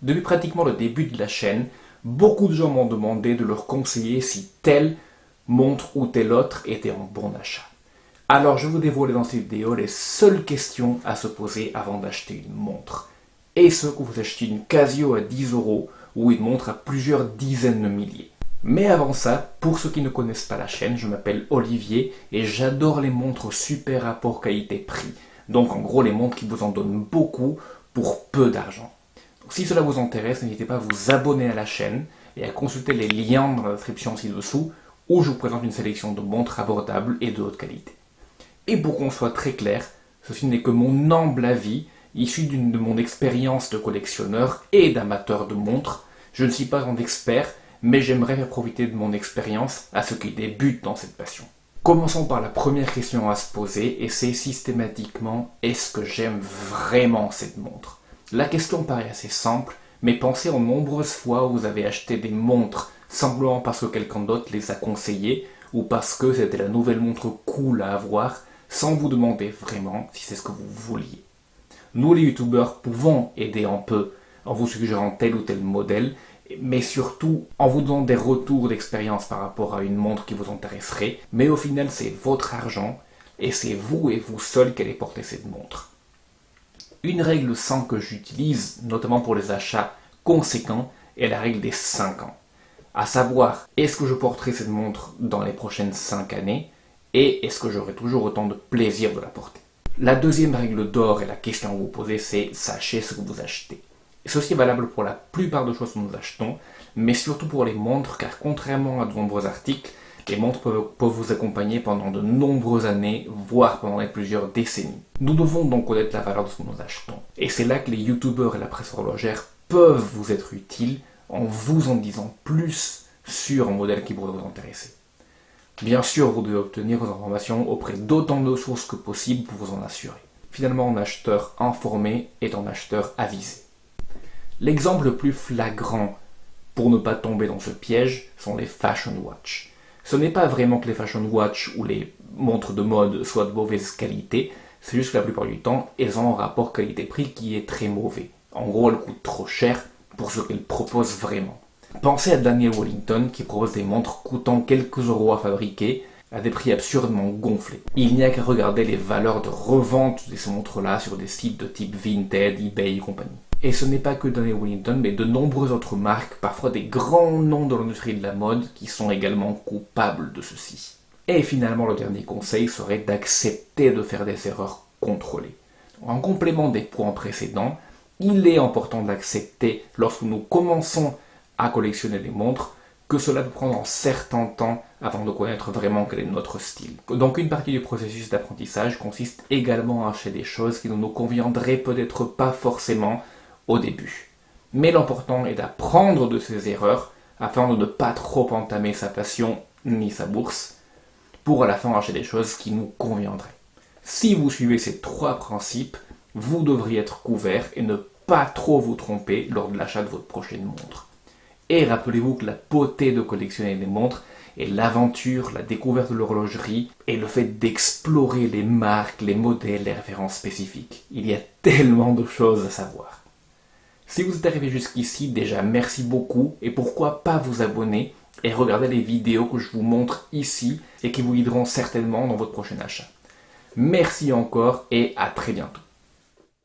Depuis pratiquement le début de la chaîne, beaucoup de gens m'ont demandé de leur conseiller si telle montre ou telle autre était en bon achat. Alors je vous dévoile dans cette vidéo les seules questions à se poser avant d'acheter une montre. Est-ce que vous achetez une Casio à 10 € ou une montre à plusieurs dizaines de milliers? Mais avant ça, pour ceux qui ne connaissent pas la chaîne, je m'appelle Olivier et j'adore les montres au super rapport qualité-prix. Donc en gros les montres qui vous en donnent beaucoup pour peu d'argent. Si cela vous intéresse, n'hésitez pas à vous abonner à la chaîne et à consulter les liens dans la description ci-dessous où je vous présente une sélection de montres abordables et de haute qualité. Et pour qu'on soit très clair, ceci n'est que mon humble avis, issu de mon expérience de collectionneur et d'amateur de montres. Je ne suis pas un expert, mais j'aimerais faire profiter de mon expérience à ceux qui débutent dans cette passion. Commençons par la première question à se poser, et c'est systématiquement, est-ce que j'aime vraiment cette montre? La question paraît assez simple, mais pensez aux nombreuses fois où vous avez acheté des montres simplement parce que quelqu'un d'autre les a conseillées ou parce que c'était la nouvelle montre cool à avoir, sans vous demander vraiment si c'est ce que vous vouliez. Nous les youtubeurs pouvons aider un peu en vous suggérant tel ou tel modèle, mais surtout en vous donnant des retours d'expérience par rapport à une montre qui vous intéresserait, mais au final c'est votre argent et c'est vous et vous seul qui allez porter cette montre. Une règle 100 que j'utilise, notamment pour les achats conséquents, est la règle des 5 ans. À savoir, est-ce que je porterai cette montre dans les prochaines 5 années et est-ce que j'aurai toujours autant de plaisir de la porter? La deuxième règle d'or et la question à vous poser, c'est sachez ce que vous achetez. Et ceci est valable pour la plupart des choses que nous achetons, mais surtout pour les montres, car contrairement à de nombreux articles, les montres peuvent vous accompagner pendant de nombreuses années, voire pendant plusieurs décennies. Nous devons donc connaître la valeur de ce que nous achetons. Et c'est là que les youtubeurs et la presse horlogère peuvent vous être utiles en vous en disant plus sur un modèle qui pourrait vous intéresser. Bien sûr, vous devez obtenir vos informations auprès d'autant de sources que possible pour vous en assurer. Finalement, un acheteur informé est un acheteur avisé. L'exemple le plus flagrant pour ne pas tomber dans ce piège sont les fashion watch. Ce n'est pas vraiment que les fashion watch ou les montres de mode soient de mauvaise qualité, c'est juste que la plupart du temps, elles ont un rapport qualité-prix qui est très mauvais. En gros, elles coûtent trop cher pour ce qu'elles proposent vraiment. Pensez à Daniel Wellington qui propose des montres coûtant quelques euros à fabriquer à des prix absurdement gonflés. Il n'y a qu'à regarder les valeurs de revente de ces montres-là sur des sites de type Vinted, eBay et compagnie. Et ce n'est pas que Daniel Wellington, mais de nombreuses autres marques, parfois des grands noms de l'industrie de la mode, qui sont également coupables de ceci. Et finalement, le dernier conseil serait d'accepter de faire des erreurs contrôlées. En complément des points précédents, il est important d'accepter, lorsque nous commençons à collectionner des montres, que cela peut prendre un certain temps avant de connaître vraiment quel est notre style. Donc une partie du processus d'apprentissage consiste également à acheter des choses qui ne nous conviendraient peut-être pas forcément au début. Mais l'important est d'apprendre de ses erreurs afin de ne pas trop entamer sa passion ni sa bourse pour à la fin acheter des choses qui nous conviendraient. Si vous suivez ces 3 principes, vous devriez être couvert et ne pas trop vous tromper lors de l'achat de votre prochaine montre. Et rappelez-vous que la beauté de collectionner des montres est l'aventure, la découverte de l'horlogerie et le fait d'explorer les marques, les modèles, les références spécifiques. Il y a tellement de choses à savoir. Si vous êtes arrivé jusqu'ici, déjà merci beaucoup et pourquoi pas vous abonner et regarder les vidéos que je vous montre ici et qui vous guideront certainement dans votre prochain achat. Merci encore et à très bientôt.